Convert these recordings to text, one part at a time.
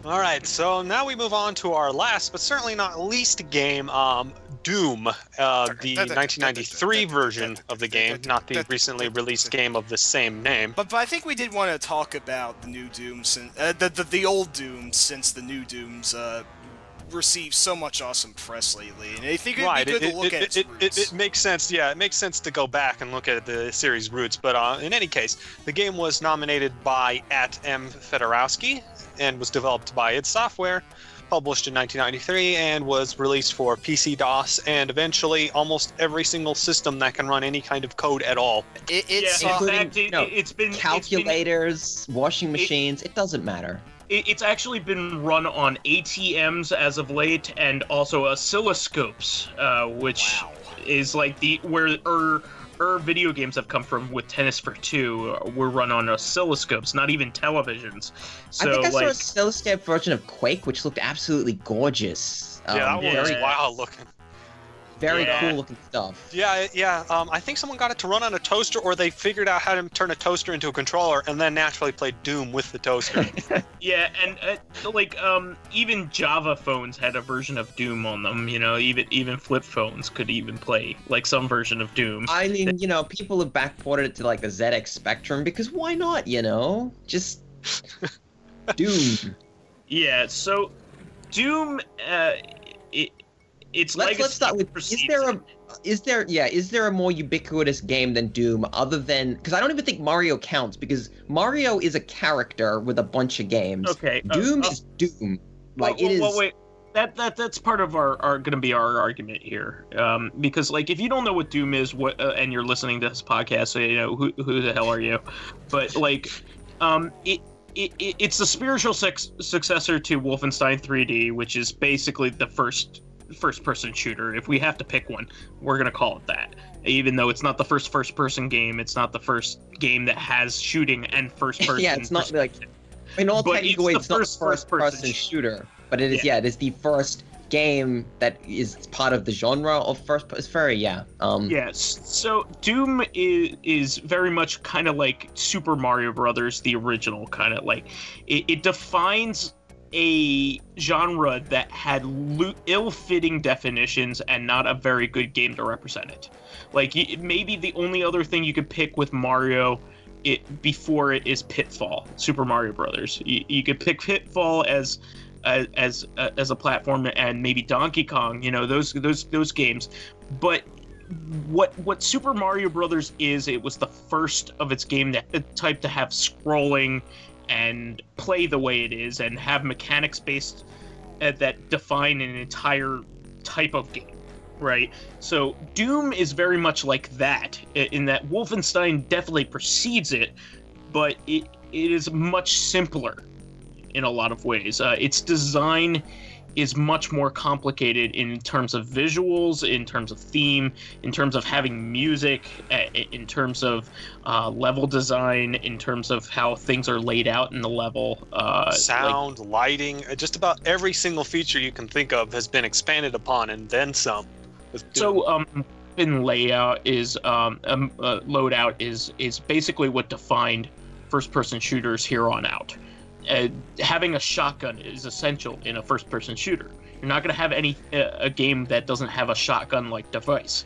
All right, so now we move on to our last, but certainly not least game, Doom, the 1993 version of the game, not the recently released game of the same name. But I think we did want to talk about the new Doom, since the old Doom, since the new Dooms received so much awesome press lately, and I think it'd be good to look at its roots. It makes sense. Yeah, it makes sense to go back and look at the series' roots. But in any case, the game was nominated by @M Fedorowski and was developed by id Software, published in 1993, and was released for PC DOS and eventually almost every single system that can run any kind of code at all. It's been calculators, washing machines. It doesn't matter. It's actually been run on ATMs as of late, and also oscilloscopes, which is like where video games have come from. With Tennis for Two, were run on oscilloscopes, not even televisions. So, I think I saw an oscilloscope version of Quake, which looked absolutely gorgeous. That one was wild looking. Very cool looking stuff. Yeah. I think someone got it to run on a toaster, or they figured out how to turn a toaster into a controller, and then naturally played Doom with the toaster. Yeah, and even Java phones had a version of Doom on them. You know, even flip phones could even play like some version of Doom. I mean, people have backported it to like the ZX Spectrum because why not? Just Doom. Yeah. So Doom. Let's start with, is there a more ubiquitous game than Doom, other than, because I don't even think Mario counts, because Mario is a character with a bunch of games. Okay. Doom is Doom. Wait. That's part of our gonna be our argument here, because like if you don't know what Doom is, and you're listening to this podcast, so who the hell are you? But like, it's the spiritual successor to Wolfenstein 3D, which is basically the first-person shooter. If we have to pick one, we're gonna call it that. Even though it's not the first-person game, it's not the first game that has shooting and first-person. Yeah, it's not like, in all technical ways, it's not first-person shooter, but it is. Yeah, it is the first game that is part of the genre of first. It's very Yes. So Doom is very much kind of like Super Mario Brothers, the original, kind of like it defines a genre that had ill-fitting definitions and not a very good game to represent it. Like, maybe the only other thing you could pick with Mario before it is Pitfall, Super Mario Brothers. You could pick Pitfall as a platform, and maybe Donkey Kong, those games. But what Super Mario Brothers is, it was the first of its game type to have scrolling and play the way it is, and have mechanics based that define an entire type of game, right? So Doom is very much like that, in that Wolfenstein definitely precedes it, but it is much simpler in a lot of ways. Its design is much more complicated in terms of visuals, in terms of theme, in terms of having music, in terms of level design, in terms of how things are laid out in the level. Sound, lighting, just about every single feature you can think of has been expanded upon, and then some. So, in layout is loadout is basically what defined first-person shooters here on out. Having a shotgun is essential in a first-person shooter. You're not going to have a game that doesn't have a shotgun-like device.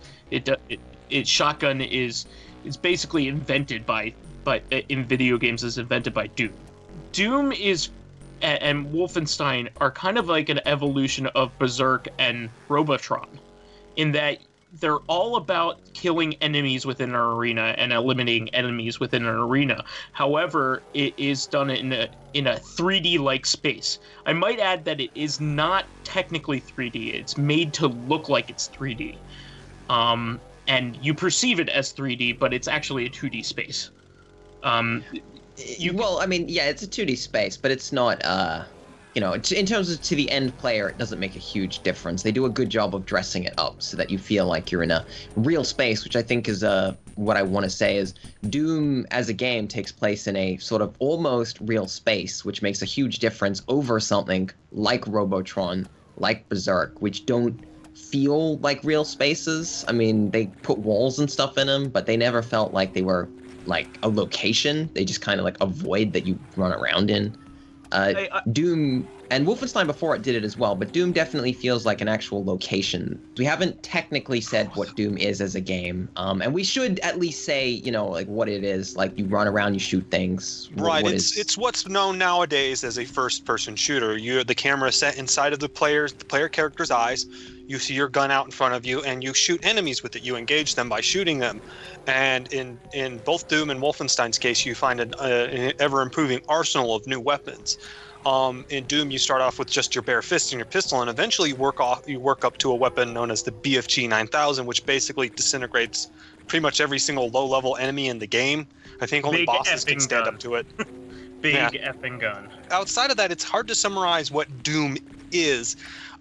Shotgun is basically invented by in video games is invented by Doom. Doom and Wolfenstein are kind of like an evolution of Berserk and Robotron, in that they're all about killing enemies within an arena and eliminating enemies within an arena. However, it is done in a 3D-like space. I might add that it is not technically 3D. It's made to look like it's 3D. And you perceive it as 3D, but it's actually a 2D space. It's a 2D space, but it's not... in terms of to the end player, it doesn't make a huge difference. They do a good job of dressing it up so that you feel like you're in a real space, which I think is what I want to say is Doom as a game takes place in a sort of almost real space, which makes a huge difference over something like Robotron, like Berserk, which don't feel like real spaces. I mean, they put walls and stuff in them, but they never felt like they were like a location. They just kind of like a void that you run around in. Doom And Wolfenstein before it did it as well, but Doom definitely feels like an actual location. We haven't technically said what Doom is as a game, and we should at least say, you know, like what it is. Like you run around, you shoot things. Right. It's what's known nowadays as a first-person shooter. The camera set inside of the player character's eyes. You see your gun out in front of you, and you shoot enemies with it. You engage them by shooting them. And in both Doom and Wolfenstein's case, you find an ever-improving arsenal of new weapons. In Doom, you start off with just your bare fist and your pistol, and eventually you work up to a weapon known as the BFG 9000, which basically disintegrates pretty much every single low-level enemy in the game. I think only bosses can stand up to it. Big effing gun. Outside of that, it's hard to summarize what Doom is.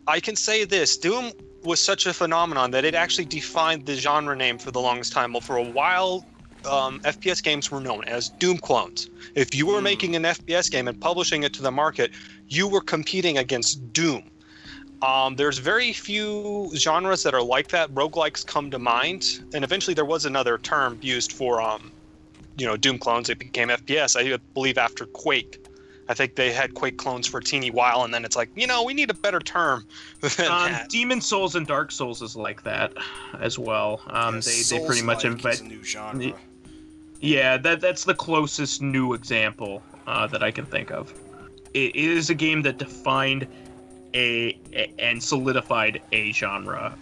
I can say this: Doom was such a phenomenon that it actually defined the genre name for the longest time. Well, for a while, FPS games were known as Doom clones. If you were making an FPS game and publishing it to the market, you were competing against Doom. There's very few genres that are like that. Roguelikes come to mind, and eventually there was another term used for, Doom clones. It became FPS, I believe, after Quake. I think they had Quake clones for a teeny while, and then it's like, we need a better term than that. Demon Souls and Dark Souls is like that as well. They pretty much invent a new genre. Yeah, that's the closest new example that I can think of. It is a game that defined and solidified a genre.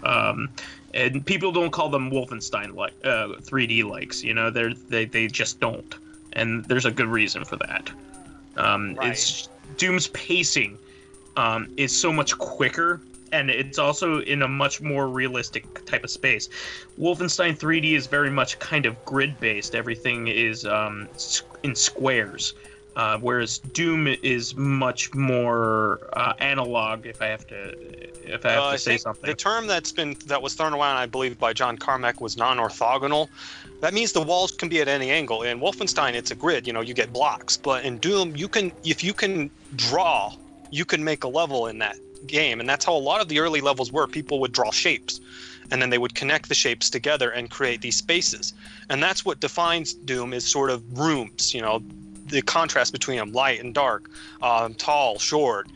And people don't call them Wolfenstein 3D likes. They just don't, and there's a good reason for that. Right. It's Doom's pacing is so much quicker, and it's also in a much more realistic type of space. Wolfenstein 3D is very much kind of grid-based. Everything is in squares, whereas Doom is much more analog. If I have to say something, the term that was thrown around, I believe, by John Carmack was non-orthogonal. That means the walls can be at any angle. In Wolfenstein, it's a grid. You get blocks. But in Doom, if you can draw, you can make a level in that game. And that's how a lot of the early levels were. People would draw shapes, and then they would connect the shapes together and create these spaces. And that's what defines Doom, is sort of rooms, the contrast between them, light and dark, tall, short,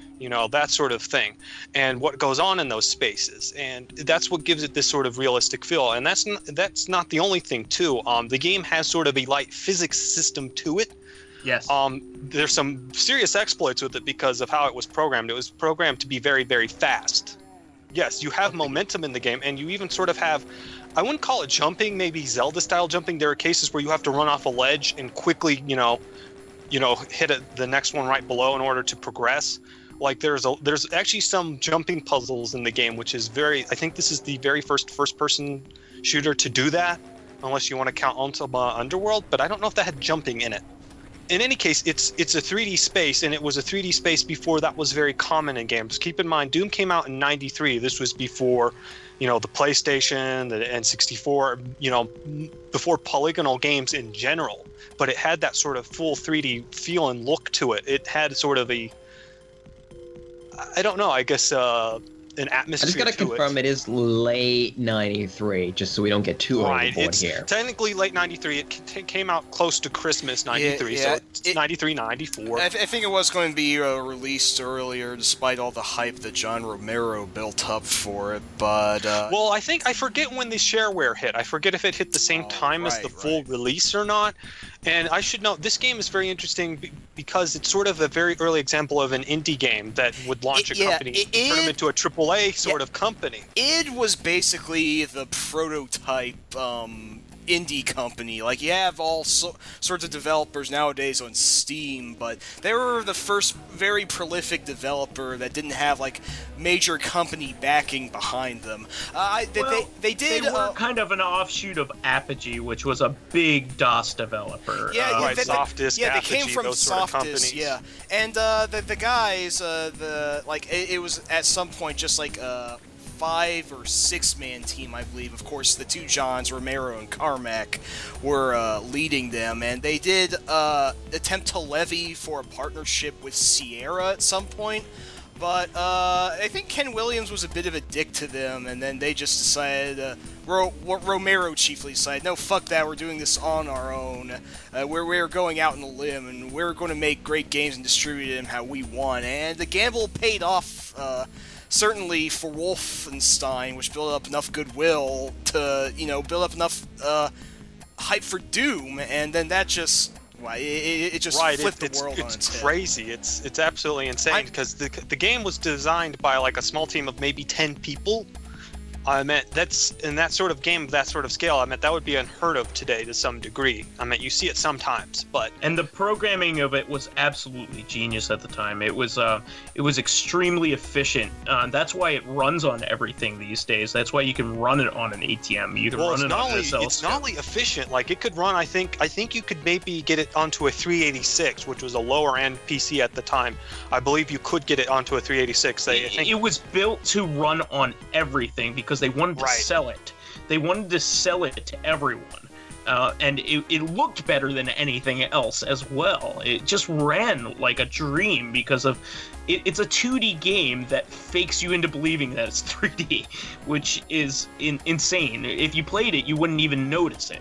that sort of thing, and what goes on in those spaces. And that's what gives it this sort of realistic feel. And that's not the only thing too. The game has sort of a light physics system to it. Yes. There's some serious exploits with it because of how it was programmed. It was programmed to be very, very fast. Yes, you have momentum in the game, and you even sort of have, I wouldn't call it jumping, maybe Zelda-style jumping. There are cases where you have to run off a ledge and quickly, hit the next one right below in order to progress. Like there's actually some jumping puzzles in the game, which is I think this is the very first-person shooter to do that, unless you want to count Ultima Underworld, but I don't know if that had jumping in it. In any case, it's a 3D space, and it was a 3D space before that was very common in games. Keep in mind, Doom came out in '93. This was before, the PlayStation, the N64, before polygonal games in general. But it had that sort of full 3D feel and look to it. It had sort of I don't know, I guess an atmosphere. I just got to confirm it is late '93, just so we don't get too overboard here. Technically late '93. It came out close to Christmas '93, so it's '93, '94. I think it was going to be released earlier, despite all the hype that John Romero built up for it. But well, I forget when the shareware hit. I forget if it hit the same time as the full release or not. And I should note, this game is very interesting because it's sort of a very early example of an indie game that would launch a company, turn them into a AAA sort of company. It was basically the prototype indie company. Like, you have all sorts of developers nowadays on Steam, but they were the first very prolific developer that didn't have, major company backing behind them. They were kind of an offshoot of Apogee, which was a big DOS developer. Softisk, yeah, Apogee, they came from those sort of Softisk, companies. yeah. And the guys, it was at some point just like 5 or 6 man team, I believe. Of course, the two Johns, Romero and Carmack, were leading them, and they did attempt to levy for a partnership with Sierra at some point, But I think Ken Williams was a bit of a dick to them, and then they just decided, Romero chiefly decided, no, fuck that, we're doing this on our own. We're going out on a limb, and we're going to make great games and distribute them how we want. And the gamble paid off, certainly for Wolfenstein, which built up enough goodwill to, build up enough hype for Doom, and then that just... It just flipped the world on its head. It's crazy. It's absolutely insane because the game was designed by like a small team of maybe 10 people. I meant that's in that sort of game of that sort of scale. I meant that would be unheard of today to some degree. I meant you see it sometimes, but and the programming of it was absolutely genius at the time. It was extremely efficient. That's why it runs on everything these days. That's why you can run it on an ATM. You can run it on an SL. It's not only efficient. Like it could run. I think you could maybe get it onto a 386, which was a lower end PC at the time. I believe you could get it onto a 386. It was built to run on everything because they wanted to sell it. They wanted to sell it to everyone. And it looked better than anything else as well. It just ran like a dream because of... It's a 2D game that fakes you into believing that it's 3D, which is insane. If you played it, you wouldn't even notice it.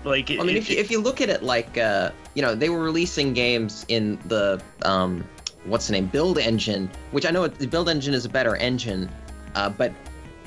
If you look at it like, they were releasing games in the, Build Engine, which I know the Build Engine is a better engine, but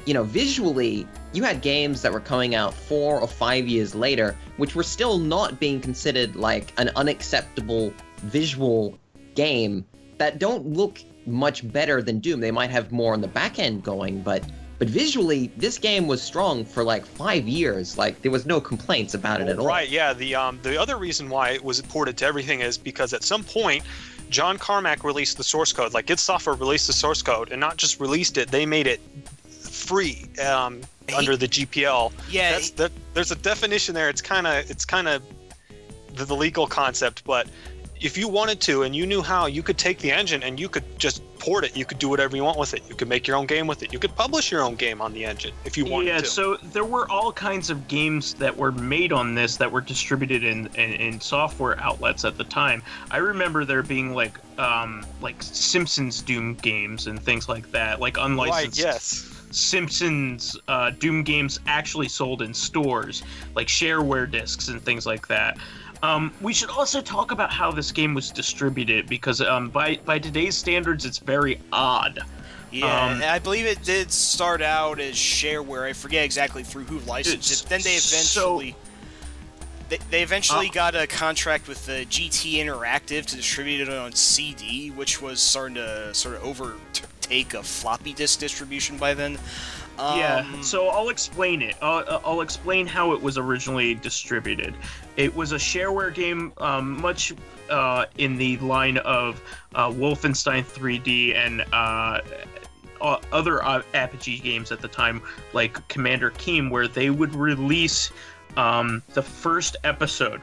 visually, you had games that were coming out 4 or 5 years later, which were still not being considered like an unacceptable visual game that don't look much better than Doom. They might have more on the back end going, but visually, this game was strong for like 5 years. Like there was no complaints about it at all. Right? Yeah. The other reason why it was ported to everything is because at some point, John Carmack released the source code. Like id Software released the source code, and not just released it, they made it free under the GPL. Yeah, there's a definition there. It's kind of the legal concept, but if you wanted to and you knew how, you could take the engine and you could just port it. You could do whatever you want with it. You could make your own game with it. You could publish your own game on the engine if you wanted to. Yeah, so there were all kinds of games that were made on this that were distributed in software outlets at the time. I remember there being like Simpsons Doom games and things like that, like unlicensed. Right, yes. Simpsons Doom games actually sold in stores, like shareware discs and things like that. We should also talk about how this game was distributed because by today's standards, it's very odd. Yeah, and I believe it did start out as shareware. I forget exactly through who licensed it. Then they eventually got a contract with GT Interactive to distribute it on CD, which was starting to sort of overtake a floppy disk distribution by then. So I'll explain it. I'll explain how it was originally distributed. It was a shareware game, much in the line of Wolfenstein 3D and other Apogee games at the time, like Commander Keen, where they would release the first episode,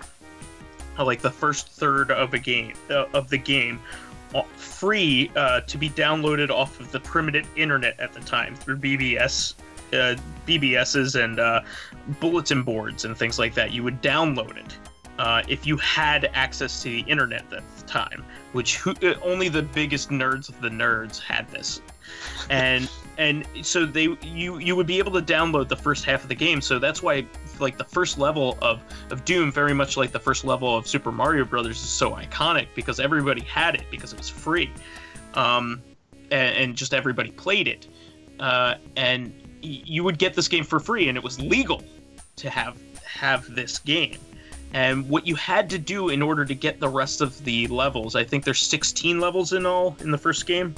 like the first third of the game, free to be downloaded off of the primitive internet at the time through BBSs and bulletin boards and things like that. You would download it if you had access to the internet at the time, which only the biggest nerds of the nerds had this. And so you would be able to download the first half of the game. So that's why like the first level of Doom, very much like the first level of Super Mario Brothers, is so iconic because everybody had it because it was free, and just everybody played it, and you would get this game for free, and it was legal to have this game. And what you had to do in order to get the rest of the levels, I think there's 16 levels in all in the first game.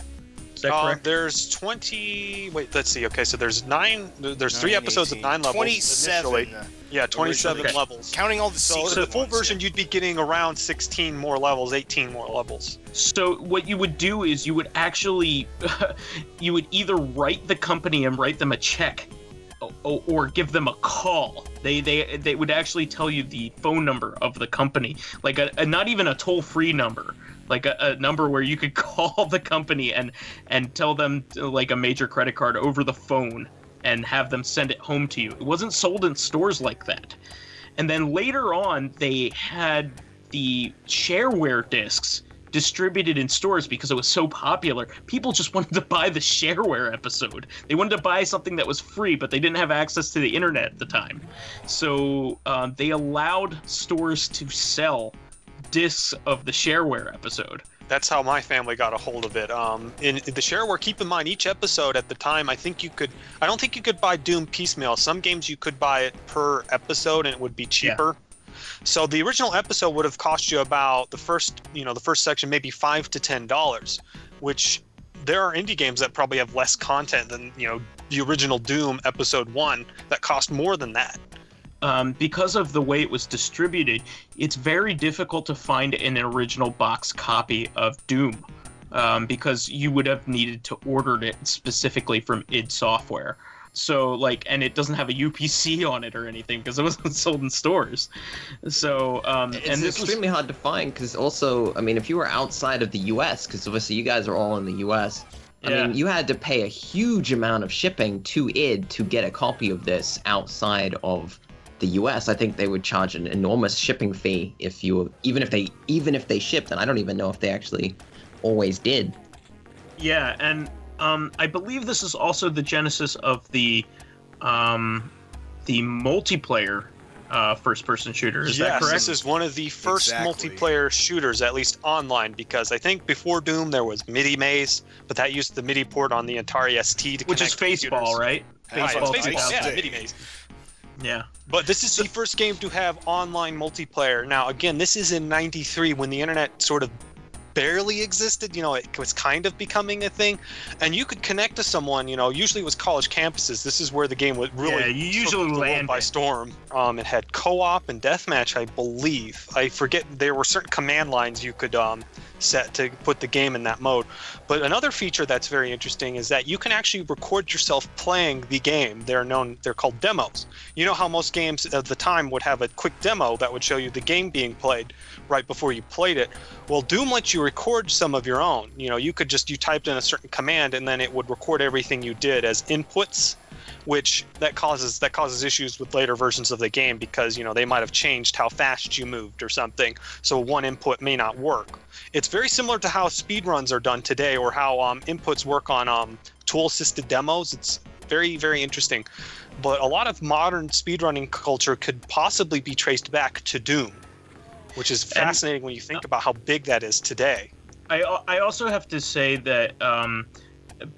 Is that correct? There's 20. Wait, let's see. Okay, so there's 9. There's 3 episodes of 9 levels. 27. Initially. Yeah, 27 levels. Counting all the secret So the full version, you'd be getting around 16 more levels, 18 more levels. So what you would do is you would actually, you would either write the company and write them a check, or give them a call. They would actually tell you the phone number of the company, like a not even a toll-free number. Like a number where you could call the company and tell them like a major credit card over the phone and have them send it home to you. It wasn't sold in stores like that. And then later on, they had the shareware discs distributed in stores because it was so popular. People just wanted to buy the shareware episode. They wanted to buy something that was free, but they didn't have access to the internet at the time. So they allowed stores to sell discs of the shareware episode. That's how my family got a hold of it. In the shareware, keep in mind, each episode at the time, I don't think you could buy Doom piecemeal. Some games you could buy it per episode and it would be cheaper. Yeah. So the original episode would have cost you about the first section, maybe $5 to $10, which there are indie games that probably have less content than, the original Doom episode 1 that cost more than that. Because of the way it was distributed, it's very difficult to find an original box copy of Doom, because you would have needed to order it specifically from id Software. So, and it doesn't have a UPC on it or anything because it wasn't sold in stores. So, it's extremely hard to find because also, if you were outside of the US, because obviously you guys are all in the US, you had to pay a huge amount of shipping to id to get a copy of this outside of the US. I think they would charge an enormous shipping fee even if they shipped, and I don't even know if they actually always did. Yeah, and I believe this is also the genesis of the multiplayer first-person shooter. Is that correct? This is one of the first multiplayer shooters, at least online, because I think before Doom there was MIDI Maze, but that used the MIDI port on the Atari ST to connect. Which is Faceball, right? Faceball, yeah, MIDI Maze. Yeah. But this is the first game to have online multiplayer. Now, again, this is in '93 when the internet sort of barely existed. It was kind of becoming a thing, and you could connect to someone. Usually it was college campuses. This is where the game would really usually land by storm. It had co-op and deathmatch, I believe. I forget. There were certain command lines you could set to put the game in that mode. But another feature that's very interesting is that you can actually record yourself playing the game. They're called demos. You know how most games at the time would have a quick demo that would show you the game being played right before you played it. Well, Doom lets you record some of your own. You typed in a certain command and then it would record everything you did as inputs, which that causes issues with later versions of the game because they might have changed how fast you moved or something, so one input may not work. It's very similar to how speedruns are done today, or how inputs work on tool-assisted demos. It's very, very interesting. But a lot of modern speedrunning culture could possibly be traced back to Doom, which is fascinating when you think about how big that is today. I also have to say that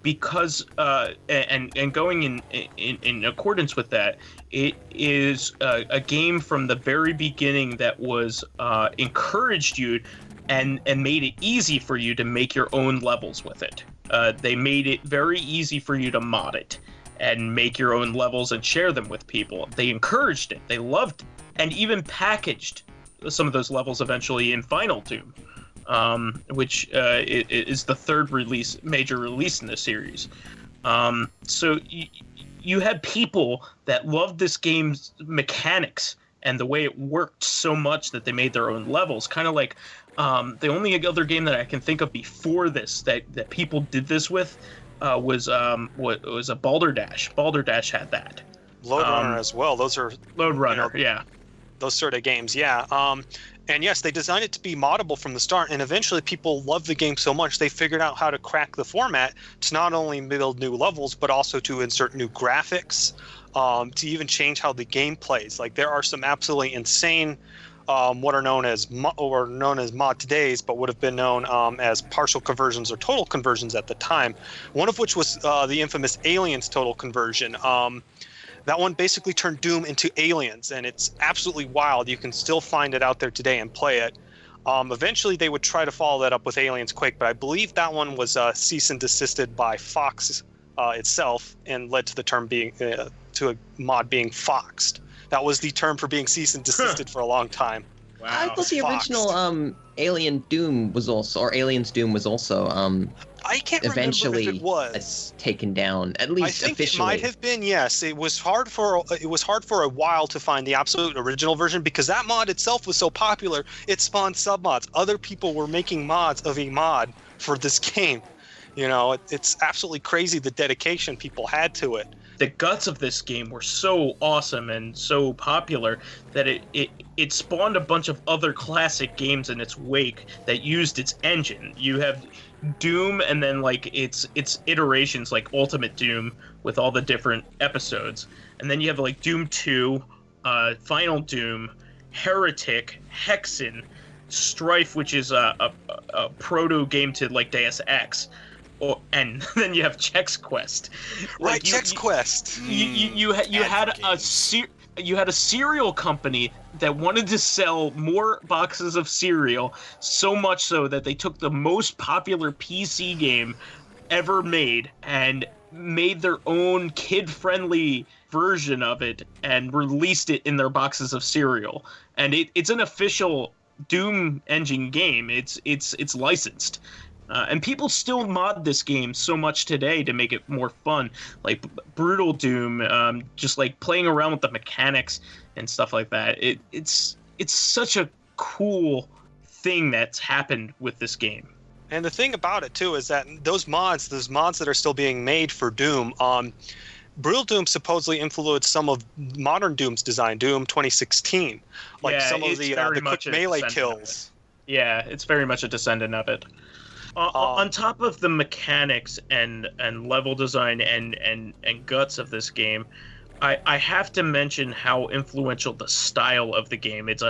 because and going in accordance with that, it is a game from the very beginning that was encouraged you and made it easy for you to make your own levels with it. They made it very easy for you to mod it and make your own levels and share them with people. They encouraged it. They loved it, and even packaged some of those levels eventually in Final Doom, which is the third major release in the series. So you had people that loved this game's mechanics and the way it worked so much that they made their own levels. Kind of like the only other game that I can think of before this that people did this with was a Balderdash. Balderdash had that. Lode Runner as well. Those are Lode Runner, yeah. Those sort of games, yeah. And yes, they designed it to be moddable from the start, and eventually people loved the game so much they figured out how to crack the format to not only build new levels, but also to insert new graphics, to even change how the game plays. Like, there are some absolutely insane what are known as mod today's, but would have been known as partial conversions or total conversions at the time. One of which was the infamous Aliens total conversion. That one basically turned Doom into Aliens, and it's absolutely wild. You can still find it out there today and play it. Eventually, they would try to follow that up with Aliens Quake, but I believe that one was cease and desisted by Fox itself, and led to the term being to a mod being foxed. That was the term for being cease and desisted for a long time. Wow. I thought the original Aliens Doom was also I can't eventually remember if it was taken down, at least officially. I think officially. it might have been, yes. It was hard for a while to find the absolute original version because that mod itself was so popular, it spawned submods. Other people were making mods of a mod for this game. It's absolutely crazy the dedication people had to it. the guts of this game were so awesome and so popular that it spawned a bunch of other classic games in its wake that used its engine. You have Doom, and then like its iterations, like Ultimate Doom with all the different episodes, and then you have like Doom 2, Final Doom, Heretic, Hexen, Strife, which is a proto game to like Deus Ex, and then you have Chex Quest. Right, Chex Quest. You had a cereal company that wanted to sell more boxes of cereal, so much so that they took the most popular PC game ever made and made their own kid-friendly version of it and released it in their boxes of cereal. And it's an official Doom engine game. It's licensed. And people still mod this game so much today to make it more fun, like Brutal Doom, just like playing around with the mechanics and stuff like that. It's such a cool thing that's happened with this game. And the thing about it too is that those mods that are still being made for Doom, Brutal Doom supposedly influenced some of modern Doom's design, Doom 2016, like some of the quick melee kills. Yeah, it's very much a descendant of it. On top of the mechanics and level design and guts of this game, I have to mention how influential the style of the game. It's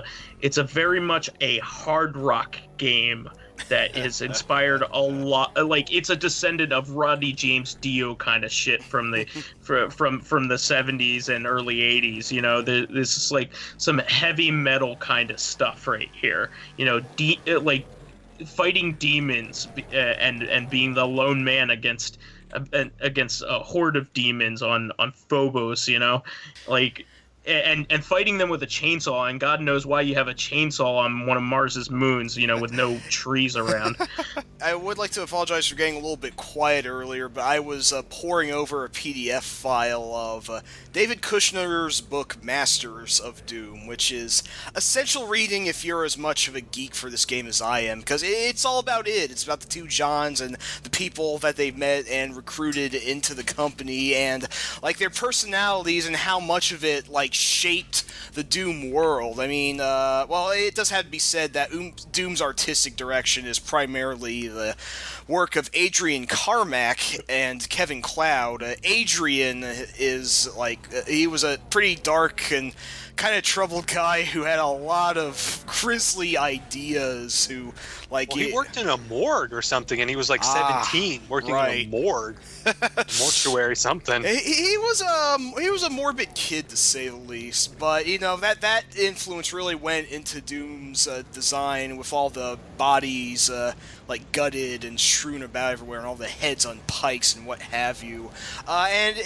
a very much a hard rock game that is inspired a lot. Like, it's a descendant of Rodney James Dio kind of shit from the from the 70s and early 80s. You know, this is like some heavy metal kind of stuff right here. You know, like fighting demons and being the lone man against a horde of demons on Phobos, you know, like, and fighting them with a chainsaw, and God knows why you have a chainsaw on one of Mars's moons, you know, with no trees around. I would like to apologize for getting a little bit quiet earlier, but I was poring over a PDF file of David Kushner's book Masters of Doom, which is essential reading if you're as much of a geek for this game as I am, because it's all about it. It's about the two Johns and the people that they've met and recruited into the company, and like their personalities and how much of it like shaped the Doom world. I mean, well, it does have to be said that Doom's artistic direction is primarily the work of Adrian Carmack and Kevin Cloud. Adrian is like, he was a pretty dark and kind of troubled guy who had a lot of grisly ideas, who, like... Well, he worked in a morgue or something, and he was like 17, working in a morgue. Mortuary something. He was a morbid kid, to say the least, but, you know, that influence really went into Doom's design, with all the bodies, like, gutted and strewn about everywhere, and all the heads on pikes and what have you. And,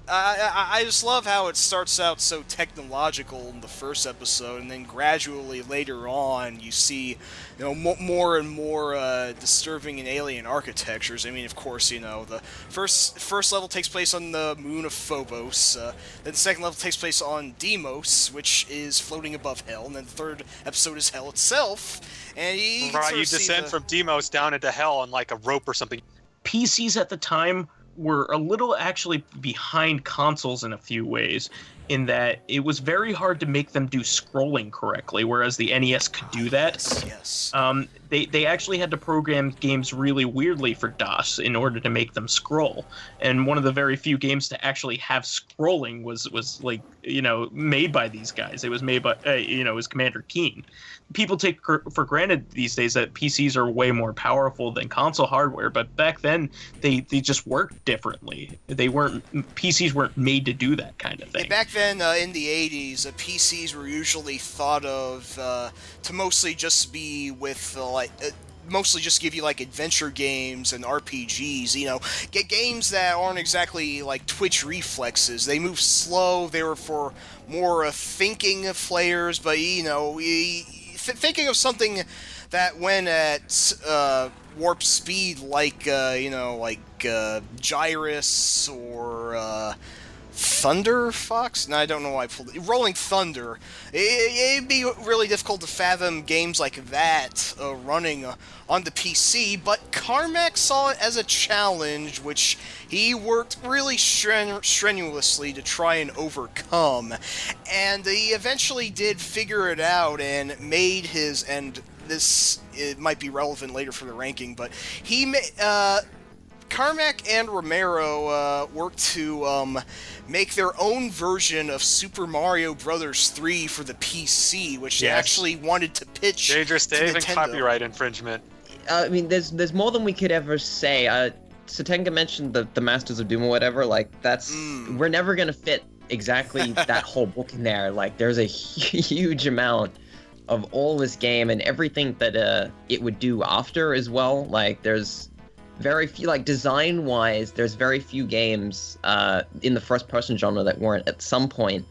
I just love how it starts out so technological in the first episode, and then gradually later on you see, you know, more and more disturbing and alien architectures. I mean, of course, you know, the first level takes place on the moon of Phobos, then the second level takes place on Deimos, which is floating above Hell, and then the third episode is Hell itself. And you descend from Deimos down into Hell on like a rope or something. PCs at the time were a little actually behind consoles in a few ways, in that it was very hard to make them do scrolling correctly, whereas the NES could do that. Yes. They actually had to program games really weirdly for DOS in order to make them scroll. And one of the very few games to actually have scrolling was like, you know, made by these guys. It was made by, it was Commander Keen. People take for granted these days that PCs are way more powerful than console hardware, but back then they just worked differently. PCs weren't made to do that kind of thing. Yeah, back then, in the 80s, PCs were usually thought of to mostly just be with mostly just give you like adventure games and RPGs, you know, get games that aren't exactly like Twitch reflexes. They move slow. They were for more thinking players, but, you know, thinking of something that went at warp speed, like Gyrus or Thunder Fox? No, I don't know why I pulled it. Rolling Thunder. It'd be really difficult to fathom games like that running on the PC, but Carmack saw it as a challenge, which he worked really strenuously to try and overcome. And he eventually did figure it out and made his, and this it might be relevant later for the ranking, but he Carmack and Romero worked to make their own version of Super Mario Bros. 3 for the PC, which they actually wanted to pitch Dangerous to Dave and Nintendo. copyright infringement. I mean, there's more than we could ever say. Satenga mentioned the Masters of Doom or whatever. Like, that's we're never gonna fit exactly that whole book in there. Like, there's a huge amount of all this game and everything that it would do after as well. Like, there's very few, like, design-wise, there's very few games in the first-person genre that weren't at some point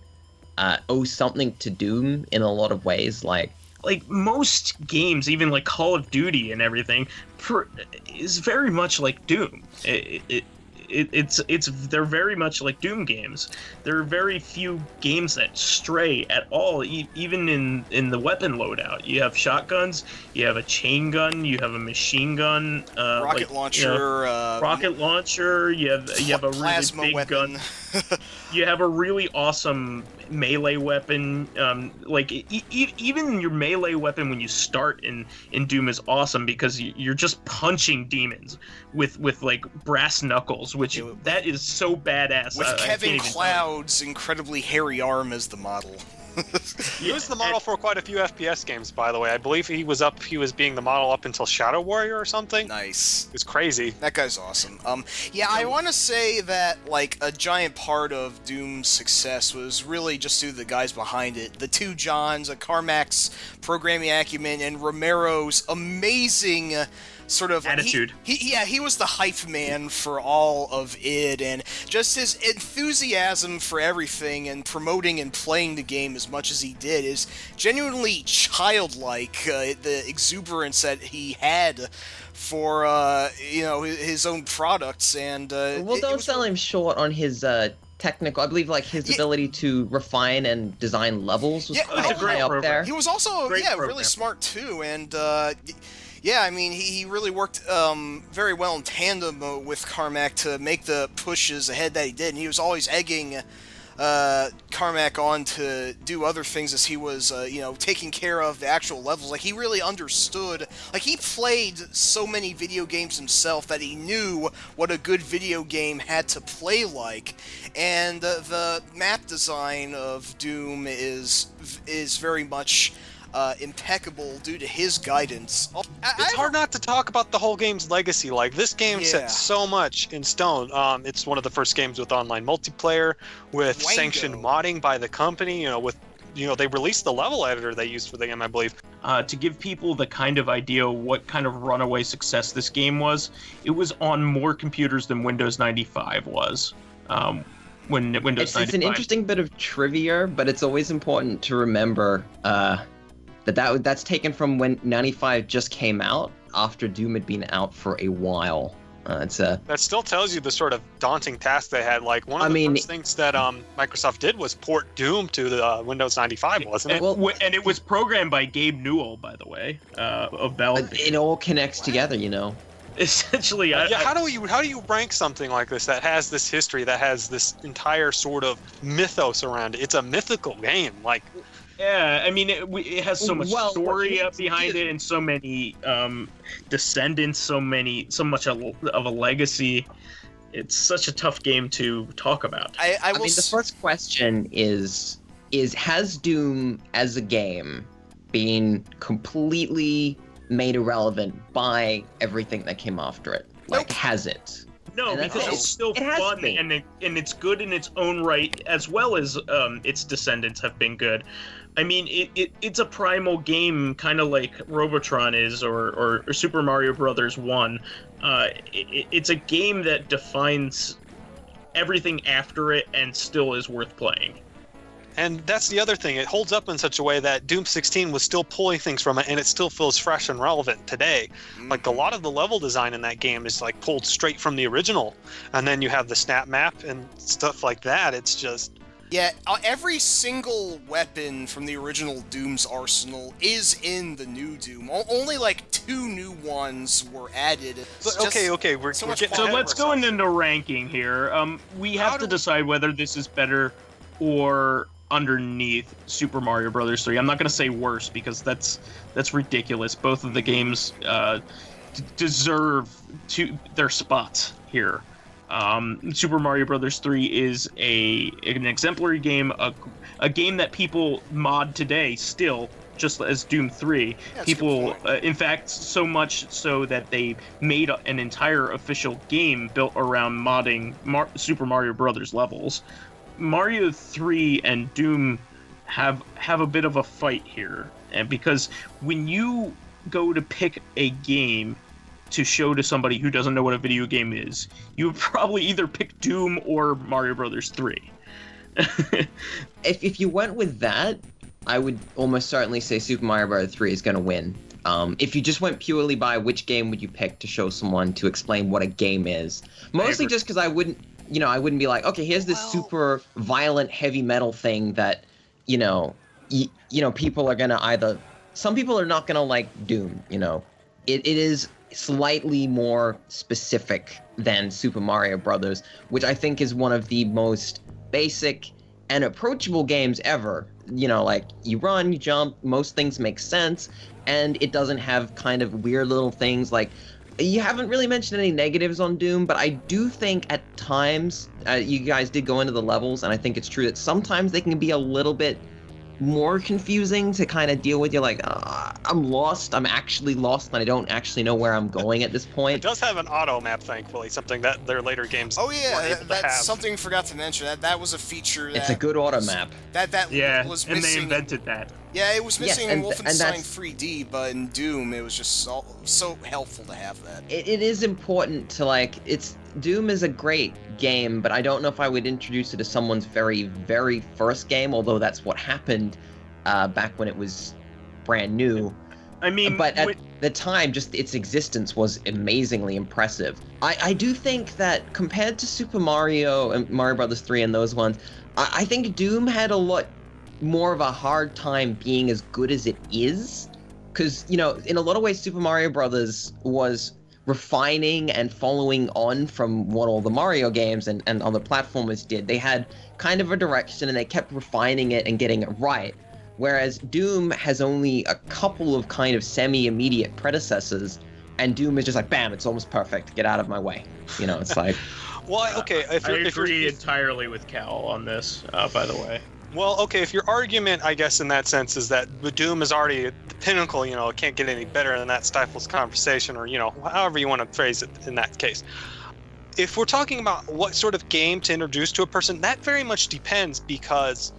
owe something to Doom in a lot of ways. Like most games, even like Call of Duty and everything, is very much like Doom. They're very much like Doom games. There are very few games that stray at all, even in the weapon loadout. You have shotguns, you have a chain gun, you have a machine gun, rocket launcher, rocket launcher. You have a really big weapon. gun. You have a really awesome melee weapon. Even your melee weapon when you start in Doom is awesome because you're just punching demons with like brass knuckles, which that is so badass. With Kevin Cloud's incredibly hairy arm as the model. He was the model for quite a few FPS games, by the way. I believe he was being the model up until Shadow Warrior or something. Nice. It's crazy. That guy's awesome. I want to say that, like, a giant part of Doom's success was really just due to the guys behind it. The two Johns, Carmack's programming acumen, and Romero's amazing sort of attitude. He was the hype man for all of id, and just his enthusiasm for everything and promoting and playing the game as much as he did is genuinely childlike. The exuberance that he had for his own products, and don't sell him short on his technical. I believe like his ability to refine and design levels was quite high up there. He was also really smart too, and I mean, he really worked very well in tandem with Carmack to make the pushes ahead that he did, and he was always egging Carmack on to do other things as he was, taking care of the actual levels. Like, he really understood, like, he played so many video games himself that he knew what a good video game had to play like, and the map design of Doom is very much impeccable due to his guidance. It's hard not to talk about the whole game's legacy. Like, this game set so much in stone. It's one of the first games with online multiplayer, with sanctioned modding by the company. They released the level editor they used for the game, I believe. To give people the kind of idea what kind of runaway success this game was, it was on more computers than Windows 95 was. When Windows 95. It's an interesting bit of trivia, but it's always important to remember that's taken from when 95 just came out, after Doom had been out for a while. That still tells you the sort of daunting task they had. Like, one of the first things that Microsoft did was port Doom to the Windows 95, wasn't it? And it was programmed by Gabe Newell, by the way, of Valve. It all connects together, Essentially, how do you rank something like this that has this history, that has this entire sort of mythos around it? It's a mythical game, like. Yeah, I mean, it has so much story behind it, and so many descendants, so much of a legacy. It's such a tough game to talk about. I mean, the first question is has Doom as a game been completely made irrelevant by everything that came after it? Like, has it? No, because it's still fun, and it's good in its own right, as well as its descendants have been good. I mean, it's a primal game, kind of like Robotron is, or Super Mario Brothers 1. It's a game that defines everything after it and still is worth playing. And that's the other thing. It holds up in such a way that Doom 16 was still pulling things from it, and it still feels fresh and relevant today. Like, a lot of the level design in that game is like pulled straight from the original. And then you have the snap map and stuff like that. It's just... Yeah, every single weapon from the original Doom's arsenal is in the new Doom. Only like 2 new ones were added. Okay, we're so much getting fun. ahead So of let's go ourselves. into ranking here. We have to decide whether this is better or underneath Super Mario Brothers 3. I'm not going to say worse because that's ridiculous. Both of the games deserve their spots here. Super Mario Brothers 3 is an exemplary game, a game that people mod today still, just as Doom 3. That's People, a good point. in fact, so much so that they made an entire official game built around modding Super Mario Brothers levels. Mario 3 and Doom have a bit of a fight here, and because when you go to pick a game to show to somebody who doesn't know what a video game is, you would probably either pick Doom or Mario Brothers 3. If you went with that, I would almost certainly say Super Mario Bros. 3 is going to win. If you just went purely by which game would you pick to show someone to explain what a game is, mostly just because I wouldn't be like, okay, here's this super violent heavy metal thing that, people are gonna some people are not gonna like Doom. It is slightly more specific than Super Mario Brothers, which I think is one of the most basic and approachable games ever. Like, you run, you jump, most things make sense, and it doesn't have kind of weird little things like... You haven't really mentioned any negatives on Doom, but I do think at times, you guys did go into the levels, and I think it's true that sometimes they can be a little bit more confusing to kind of deal with. You're like, I'm lost, I'm actually lost, and I don't actually know where I'm going at this It point. does have an auto map, thankfully, something that their later games Oh were yeah, able to that's have. something I forgot to mention. That was a feature that It's a good auto map. That Yeah, was and missing. they invented that. Yeah, it was missing in and Wolfenstein that's- 3D, but in Doom it was just so helpful to have that. It is important to, Doom is a great game, but I don't know if I would introduce it to someone's very, very first game, although that's what happened back when it was brand new. I mean, But at the time, just its existence was amazingly impressive. I do think that compared to Super Mario and Mario Brothers 3 and those ones, I think Doom had a lot more of a hard time being as good as it is. Because, in a lot of ways, Super Mario Brothers was refining and following on from what all the Mario games and other platformers did. They had kind of a direction, and they kept refining it and getting it right. Whereas Doom has only a couple of kind of semi-immediate predecessors, and Doom is just like, bam, it's almost perfect. Get out of my way. It's like... Well, okay, I agree entirely with Cal on this, by the way. Well, okay, if your argument, I guess, in that sense is that Doom is already the pinnacle, it can't get any better than that, stifles conversation, or, however you want to phrase it in that case. If we're talking about what sort of game to introduce to a person, that very much depends, because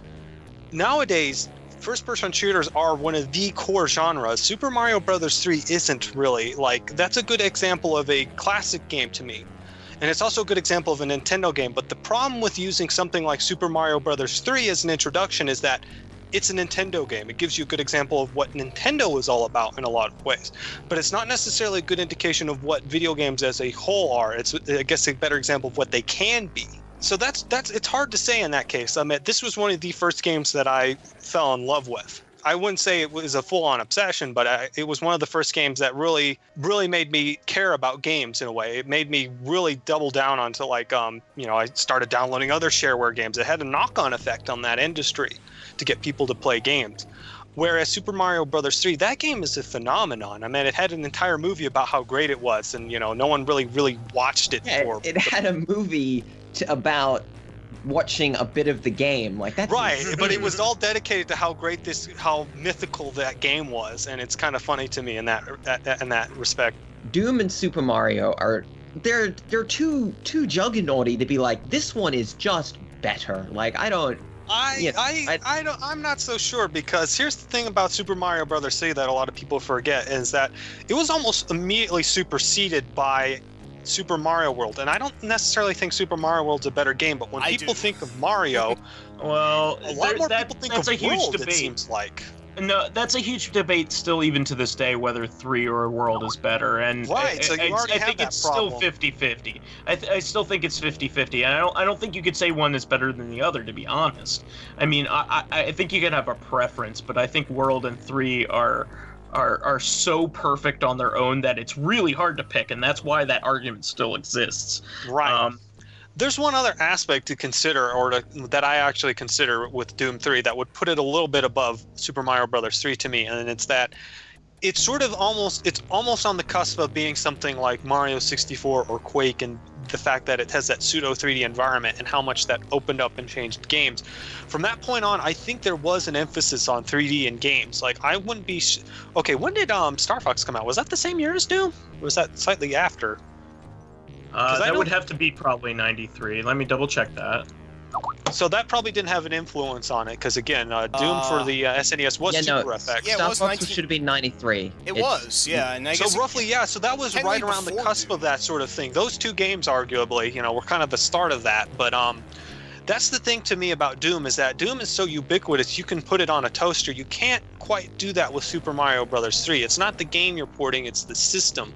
nowadays, first-person shooters are one of the core genres. Super Mario Brothers 3 isn't really. That's a good example of a classic game to me. And it's also a good example of a Nintendo game. But the problem with using something like Super Mario Brothers 3 as an introduction is that it's a Nintendo game. It gives you a good example of what Nintendo is all about in a lot of ways. But it's not necessarily a good indication of what video games as a whole are. It's, I guess, a better example of what they can be. So that's it's hard to say in that case. I mean, this was one of the first games that I fell in love with. I wouldn't say it was a full-on obsession, but it was one of the first games that really, really made me care about games in a way. It made me really double down onto I started downloading other shareware games. It had a knock-on effect on that industry to get people to play games. Whereas Super Mario Brothers 3, that game is a phenomenon. I mean, it had an entire movie about how great it was, and no one really watched it for. It had a movie about watching a bit of the game, that's right. But it was all dedicated to how mythical that game was, and it's kind of funny to me in that respect. Doom and Super Mario they're too juggernauty to be like, this one is just better. I'm not so sure, because here's the thing about Super Mario Brothers 3 that a lot of people forget is that it was almost immediately superseded by Super Mario World, and I don't necessarily think Super Mario World's a better game, but when people think of Mario, well, a lot more people think of World, it seems like. No, that's a huge debate still even to this day whether 3 or World is better, and right, so you already I have think that it's problem. still 50-50. I still think it's 50-50, and I don't think you could say one is better than the other, to be honest. I mean, I think you can have a preference, but I think World and 3 are so perfect on their own that it's really hard to pick, and that's why that argument still exists. Right. There's one other aspect to consider, that I actually consider with Doom 3 that would put it a little bit above Super Mario Brothers 3 to me, and it's that it's almost on the cusp of being something like Mario 64 or Quake, and the fact that it has that pseudo 3D environment and how much that opened up and changed games. From that point on, I think there was an emphasis on 3D in games. Like, I wouldn't be okay. When did Star Fox come out? Was that the same year as Doom? Or was that slightly after? That would have to be probably 93. Let me double check that. So that probably didn't have an influence on it, because again, Doom for the SNES was Super FX. Yeah, Star Fox should have been 93. It was, yeah. And I guess roughly, yeah. So that was right around the cusp of that sort of thing. Those two games, arguably, were kind of the start of that. But that's the thing to me about Doom, is that Doom is so ubiquitous. You can put it on a toaster. You can't quite do that with Super Mario Brothers 3. It's not the game you're porting; it's the system.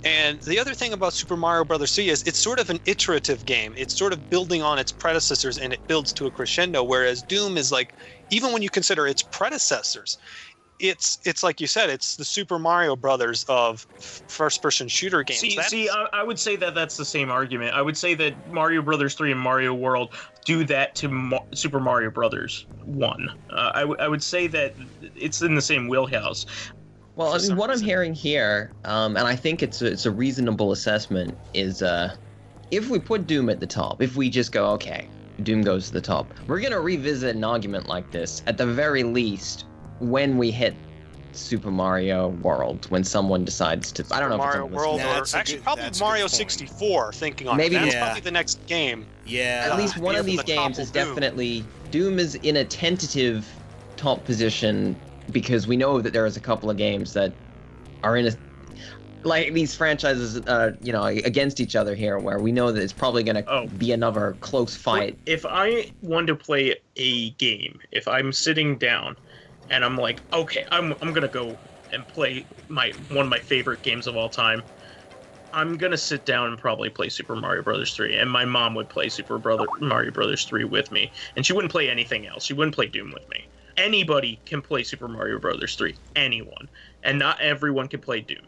And the other thing about Super Mario Brothers 3 is it's sort of an iterative game. It's sort of building on its predecessors, and it builds to a crescendo, whereas Doom is like, even when you consider its predecessors, it's like you said, it's the Super Mario Brothers of first-person shooter games. I would say that that's the same argument. I would say that Mario Brothers 3 and Mario World do that to Super Mario Brothers 1. I would say that it's in the same wheelhouse. Well, I mean, what I'm hearing here, and I think it's a reasonable assessment, is if we put Doom at the top, if we just go, okay, Doom goes to the top, we're going to revisit an argument like this, at the very least, when we hit Super Mario World, when someone decides to... I don't know Mario if World, or actually probably Mario 64, thinking on maybe it. That's probably the next game. Yeah. At least one of these games is definitely... Doom is in a tentative top position, because we know that there is a couple of games that are in these franchises, against each other here, where we know that it's probably going to be another close fight. If I want to play a game, if I'm sitting down and I'm like, okay, I'm going to go and play one of my favorite games of all time, I'm going to sit down and probably play Super Mario Brothers 3, and my mom would play Mario Brothers 3 with me, and she wouldn't play anything else. She wouldn't play Doom with me. Anybody can play Super Mario Brothers 3. Anyone. And not everyone can play Doom.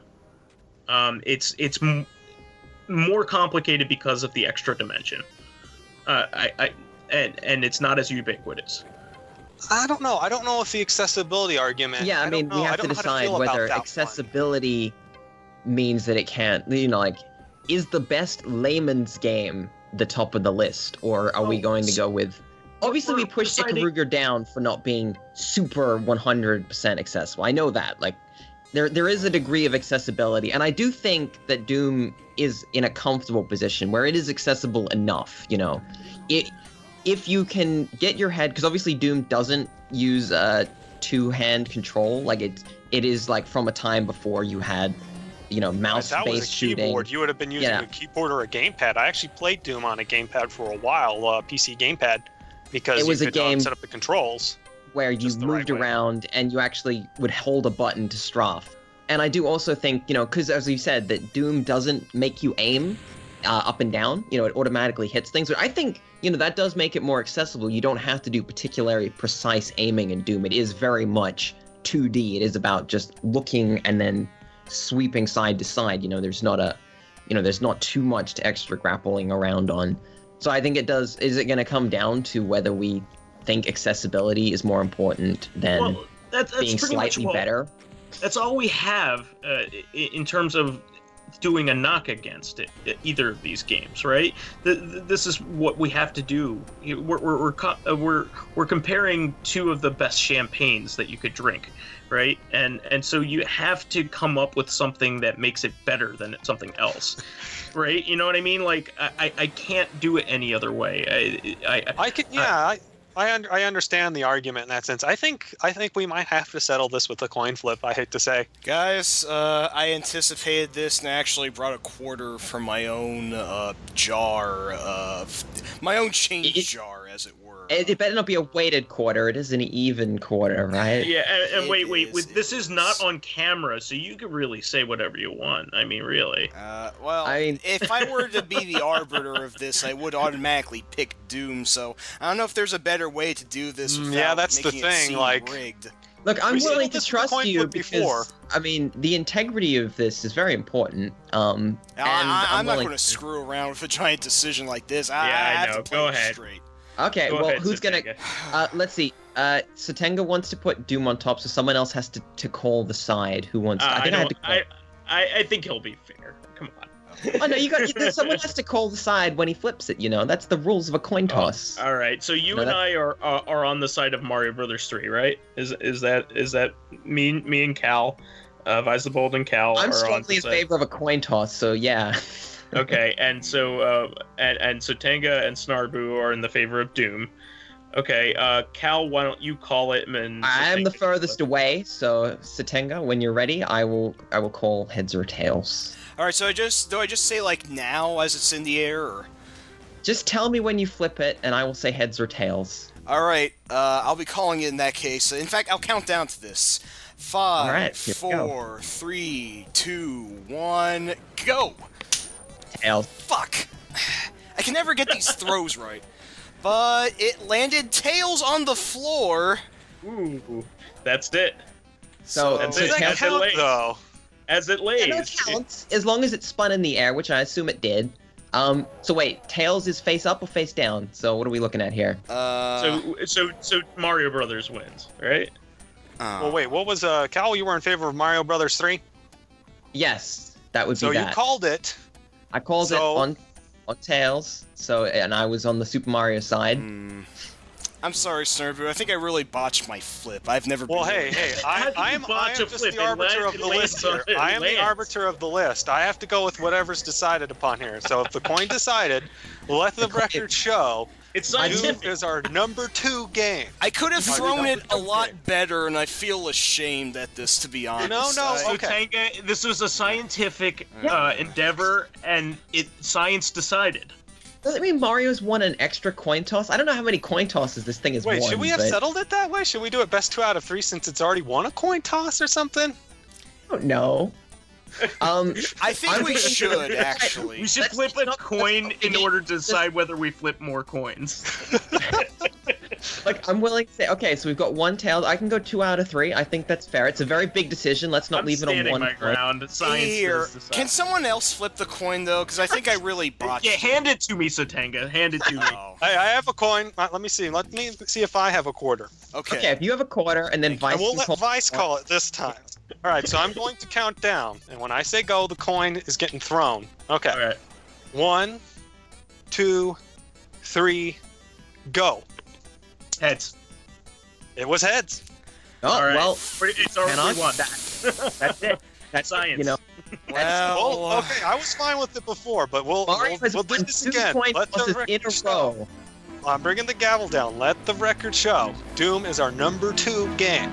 It's more complicated because of the extra dimension. And it's not as ubiquitous. I don't know. I don't know if the accessibility argument... Yeah, I mean, we have to decide whether accessibility means that it can't... is the best layman's game the top of the list? Or are we going to go with... Obviously, we pushed Ikaruga down for not being super 100% accessible. I know that. There is a degree of accessibility, and I do think that Doom is in a comfortable position where it is accessible enough, if you can get your head... Because obviously Doom doesn't use two-hand control. It is, from a time before you had, mouse-based shooting. Keyboard. You would have been using a keyboard or a gamepad. I actually played Doom on a gamepad for a while, PC gamepad. Because it was you a could game set up the controls where you moved around and you actually would hold a button to strafe. And I do also think, because as you said, that Doom doesn't make you aim up and down. It automatically hits things. But I think, that does make it more accessible. You don't have to do particularly precise aiming in Doom. It is very much 2D. It is about just looking and then sweeping side to side. There's not there's not too much to extra grappling around on. So I think it does. Is it going to come down to whether we think accessibility is more important than that's being slightly better? That's all we have in terms of doing a knock against either of these games, right? This is what we have to do. We're comparing two of the best champagnes that you could drink, right? And so you have to come up with something that makes it better than something else. Right, you know what I mean? I can't do it any other way. I understand the argument in that sense. I think we might have to settle this with a coin flip. I hate to say. Guys, I anticipated this and I actually brought a quarter from my own jar of my own change jar, as it were. It better not be a weighted quarter. It is an even quarter, right? Yeah, and wait, this is is. not on camera, so you can really say whatever you want. I mean, really. Well, I mean- if I were to be the arbiter of this, I would automatically pick Doom. So I don't know if there's a better way to do this without Yeah, that's the making it thing, seem like- rigged. Look, I'm We settled willing to this with the trust coin you flip because before. I mean the integrity of this is very important. And I'm not willing going to screw around with a giant decision like this. I have know. to play Go it ahead. straight. Okay, Go well, ahead, who's gonna? Satenga. Let's see. Satenga wants to put Doom on top, so someone else has to call the side. Who wants? I think I had to call. I think he'll be fair. Come on. Oh no, someone has to call the side when he flips it. You know, that's the rules of a coin toss. All right, so you No, and that- I are on the side of Mario Brothers 3, right? Is that me and Cal, Vice the Bold and Cal I'm are on strongly the in side. favor of a coin toss, so yeah. Okay, and so Satenga and Snarbu are in the favor of Doom. Okay, Cal, why don't you call it? And I am the Satenga- furthest away, so Satenga, when you're ready, I will call heads or tails. All right, so do I just say like now as it's in the air, or? Just tell me when you flip it, and I will say heads or tails. All right, I'll be calling it in that case. In fact, I'll count down to this. 5, All right, here we go. 4, 3, 2, 1, go! Tails. Fuck! I can never get these throws right. But it landed tails on the floor. Ooh, that's it. So That's so it. Does that tails. As it count lays. though? As it Yeah, lays. no, it counts as long as it spun in the air, which I assume it did. So wait, tails is face up or face down? So what are we looking at here? So Mario Brothers wins, right? Well, wait. What was Cal? You were in favor of Mario Brothers 3, Yes, that would so be you that. called it. I called it So- on tails. So and I was on the Super Mario side. I'm sorry, Snurbu. I think I really botched my flip. I've never Well, been. hey, How did you I am botch a just flip? the It arbiter lands- of the it list lands here. on- I it am the lands. arbiter of the list. I have to go with whatever's decided upon here. So if the coin decided, let the record show It's Doom scientific. is our number 2 game. I could have Are we thrown done it with a the lot game? better, and I feel ashamed at this, to be honest. no, I- So okay. Tanga, this was a scientific endeavor, and science decided. Does it mean Mario's won an extra coin toss? I don't know how many coin tosses this thing has Wait, won. should we have but settled it that way? Should we do it best 2 out of 3 since it's already won a coin toss or something? I don't know. I think I'm we thinking- should, actually. We should Let's flip a not- coin in let's- order to decide whether we flip more coins. Like, I'm willing to say, okay, so we've got 1 tail. I can go 2 out of 3. I think that's fair. It's a very big decision. Let's not I'm leave it on standing 1 my point. ground. Science Here, does decide. can someone else flip the coin, though? Because I think I really botched Yeah, it. hand it to me, Satanga. Hand it to me. Oh, I have a coin. Let me see. Let me see if I have a quarter. okay. Okay, if you have a quarter, and then I Vice will can let call- Vice call it this time. All right, so I'm going to count down, and when I say go, the coin is getting thrown. Okay. All right. 1, 2, 3, go. Heads. It was heads. Oh, All right. well, It's already cannot- won. that's it. That's Science. You know, Well, Well, okay, I was fine with it before, but we'll Mario has do won this 2 again. coin Let the tosses in record a show. row. I'm bringing the gavel down. Let the record show. Doom is our number 2 game.